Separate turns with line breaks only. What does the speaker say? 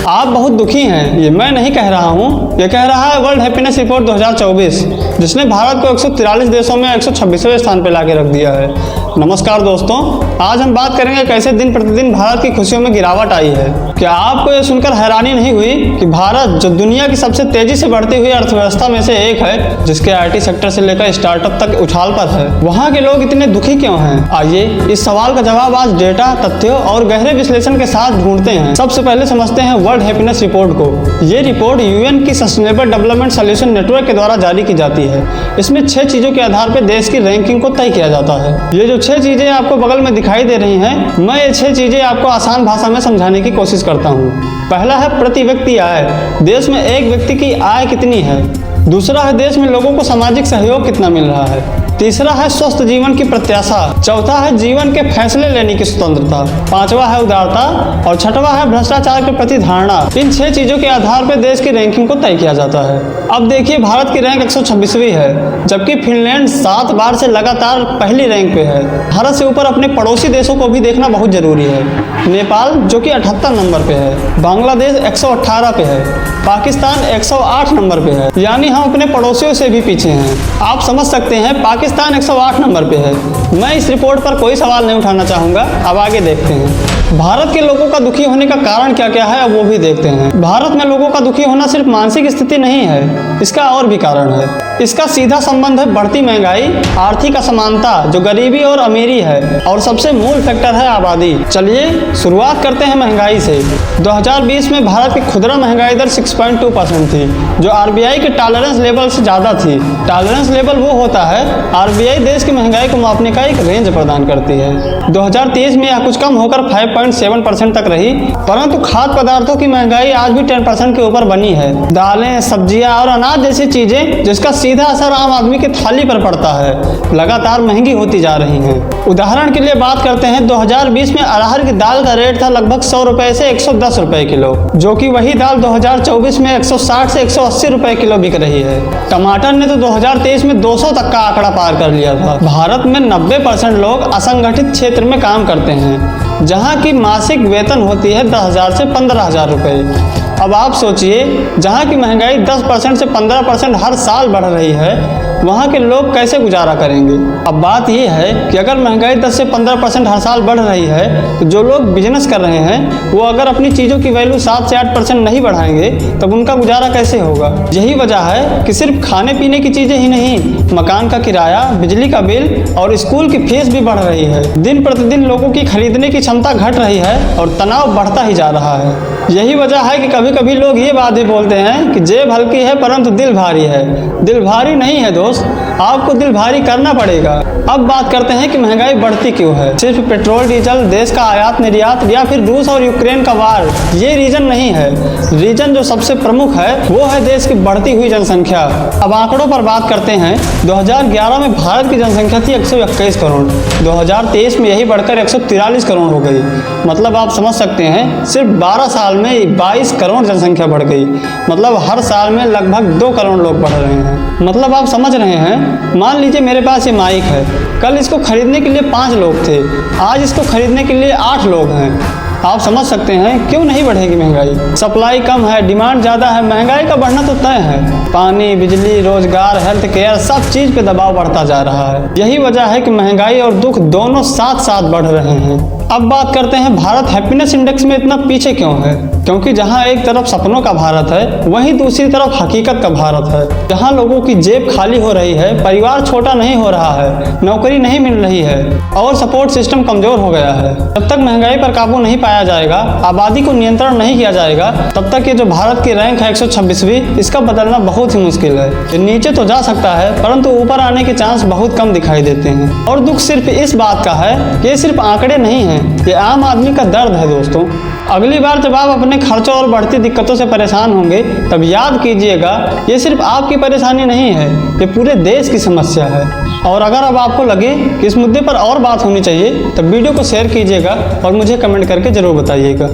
आप बहुत दुखी हैं, ये मैं नहीं कह रहा हूँ, ये कह रहा है वर्ल्ड हैप्पीनेस रिपोर्ट 2024, जिसने भारत को 143 देशों में 126वें स्थान पर लाके रख दिया है। नमस्कार दोस्तों, आज हम बात करेंगे कैसे दिन प्रतिदिन भारत की खुशियों में गिरावट आई है। क्या आपको ये सुनकर हैरानी नहीं हुई कि भारत, जो दुनिया की सबसे तेजी से बढ़ती हुई अर्थव्यवस्था में से एक है, जिसके आईटी सेक्टर से लेकर स्टार्टअप तक उछाल पर है, वहाँ के लोग इतने दुखी क्यों हैं? आइए इस सवाल का जवाब आज डेटा, तथ्यों और गहरे विश्लेषण के साथ ढूंढते हैं। सबसे पहले समझते हैं वर्ल्ड हैप्पीनेस रिपोर्ट को। ये रिपोर्ट यूएन की सस्टेनेबल डेवलपमेंट सॉल्यूशन नेटवर्क के द्वारा जारी की जाती है। इसमें 6 चीजों के आधार पर देश की रैंकिंग को तय किया जाता है। ये जो 6 चीजें आपको बगल में दिखाई दे रही हैं, मैं ये 6 चीजें आपको आसान भाषा में समझाने की कोशिश करता हूँ। पहला है प्रति व्यक्ति आय। देश में एक व्यक्ति की आय कितनी है। दूसरा है देश में लोगों को सामाजिक सहयोग कितना मिल रहा है। तीसरा है स्वस्थ जीवन की प्रत्याशा। चौथा है जीवन के फैसले लेने की स्वतंत्रता। पांचवा है उदारता और छठवां है भ्रष्टाचार के प्रति धारणा। इन 6 चीजों के आधार पर देश की रैंकिंग को तय किया जाता है। अब देखिए, भारत की रैंक 126वीं है, जबकि फिनलैंड 7 बार से लगातार पहली रैंक पे है। भारत से ऊपर अपने पड़ोसी देशों को भी देखना बहुत जरूरी है। नेपाल जो कि 78 नंबर पे है, बांग्लादेश 118 पे है, पाकिस्तान 108 नंबर पे है, यानी हम अपने पड़ोसियों से भी पीछे हैं। आप समझ सकते हैं पाकिस्तान 108 नंबर पे है। मैं इस रिपोर्ट पर कोई सवाल नहीं उठाना चाहूँगा, अब आगे देखते हैं। भारत के लोगों का दुखी होने का कारण क्या क्या है, अब वो भी देखते हैं। भारत में लोगों का दुखी होना सिर्फ मानसिक स्थिति नहीं है, इसका और भी कारण है। इसका सीधा संबंध है बढ़ती महंगाई, आर्थिक असमानता जो गरीबी और अमीरी है, और सबसे मूल फैक्टर है आबादी। चलिए शुरुआत करते हैं महंगाई से। 2020 में भारत की खुदरा महंगाई दर 6.2% थी, जो आरबीआई के टॉलरेंस लेवल से ज़्यादा थी। टॉलरेंस लेवल वो होता है, आरबीआई देश की महंगाई को मापने का एक रेंज प्रदान करती है। 2023 में यह कुछ कम होकर 5.7% तक रही, परंतु खाद्य पदार्थों की महंगाई आज भी 10% के ऊपर बनी है। दालें, सब्जियां और अनाज जैसी चीजें जिसका सीधा असर आम आदमी की थाली पर पड़ता है, लगातार महंगी होती जा रही हैं। उदाहरण के लिए बात करते हैं, 2020 में अरहर की दाल का रेट था लगभग 100 रुपए से 110 रुपए किलो, जो कि वही दाल 2024 में 160 से 180 रुपए किलो बिक रही है। टमाटर ने तो 2023 में 200 तक का आंकड़ा पार कर लिया था। भारत में 90% लोग असंगठित क्षेत्र में काम करते हैं, जहाँ की मासिक वेतन होती है 10,000 से 15,000 रुपए। अब आप सोचिए, जहाँ की महंगाई 10% से 15% हर साल बढ़ रही है, वहाँ के लोग कैसे गुजारा करेंगे। अब बात यह है कि अगर महंगाई 10 से 15% हर साल बढ़ रही है, तो जो लोग बिजनेस कर रहे हैं वो अगर अपनी चीज़ों की वैल्यू 7 से 8% नहीं बढ़ाएंगे, तब उनका गुजारा कैसे होगा। यही वजह है कि सिर्फ खाने पीने की चीज़ें ही नहीं, मकान का किराया, बिजली का बिल और स्कूल की फीस भी बढ़ रही है। दिन प्रतिदिन लोगों की खरीदने की क्षमता घट रही है और तनाव बढ़ता ही जा रहा है। यही वजह है कि कभी कभी लोग ये बात भी बोलते हैं कि जेब हल्की है परंतु दिल भारी है। दिल भारी नहीं है दोस्त, आपको दिल भारी करना पड़ेगा। अब बात करते हैं कि महंगाई बढ़ती क्यों है। सिर्फ पेट्रोल डीजल, देश का आयात निर्यात या फिर रूस और यूक्रेन का वार, ये रीजन नहीं है। रीजन जो सबसे प्रमुख है वो है देश की बढ़ती हुई जनसंख्या। अब आंकड़ों पर बात करते हैं। 2011 में भारत की जनसंख्या थी 121 करोड़, 2023 में यही बढ़कर 143 करोड़ हो गई। मतलब आप समझ सकते हैं, सिर्फ 12 साल में 22 करोड़ जनसंख्या बढ़ गई। मतलब हर साल में लगभग 2 करोड़ लोग बढ़ रहे हैं। मतलब आप समझ रहे हैं, मान लीजिए मेरे पास ये माइक है, कल इसको खरीदने के लिए 5 लोग थे, आज इसको खरीदने के लिए 8 लोग हैं। आप समझ सकते हैं क्यों नहीं बढ़ेगी महंगाई। सप्लाई कम है, डिमांड ज़्यादा है, महंगाई का बढ़ना तो तय है। पानी, बिजली, रोजगार, हेल्थ केयर, सब चीज़ पे दबाव बढ़ता जा रहा है। यही वजह है कि महंगाई और दुख दोनों साथ साथ बढ़ रहे हैं। अब बात करते हैं, भारत हैप्पीनेस इंडेक्स में इतना पीछे क्यों है। क्योंकि जहां एक तरफ सपनों का भारत है, वहीं दूसरी तरफ हकीकत का भारत है। जहां लोगों की जेब खाली हो रही है, परिवार छोटा नहीं हो रहा है, नौकरी नहीं मिल रही है और सपोर्ट सिस्टम कमजोर हो गया है। जब तक महंगाई पर काबू नहीं पाया जाएगा, आबादी को नियंत्रण नहीं किया जाएगा, तब तक ये जो भारत की रैंक है 126वीं, इसका बदलना बहुत ही मुश्किल है। ये नीचे तो जा सकता है, परंतु ऊपर आने के चांस बहुत कम दिखाई देते हैं। और दुख सिर्फ इस बात का है कि ये सिर्फ आंकड़े नहीं है, ये आम आदमी का दर्द है दोस्तों। अगली बार जब आप अपने खर्चों और बढ़ती दिक्कतों से परेशान होंगे, तब याद कीजिएगा ये सिर्फ आपकी परेशानी नहीं है, ये पूरे देश की समस्या है। और अगर अब आपको लगे कि इस मुद्दे पर और बात होनी चाहिए, तब वीडियो को शेयर कीजिएगा और मुझे कमेंट करके जरूर बताइएगा।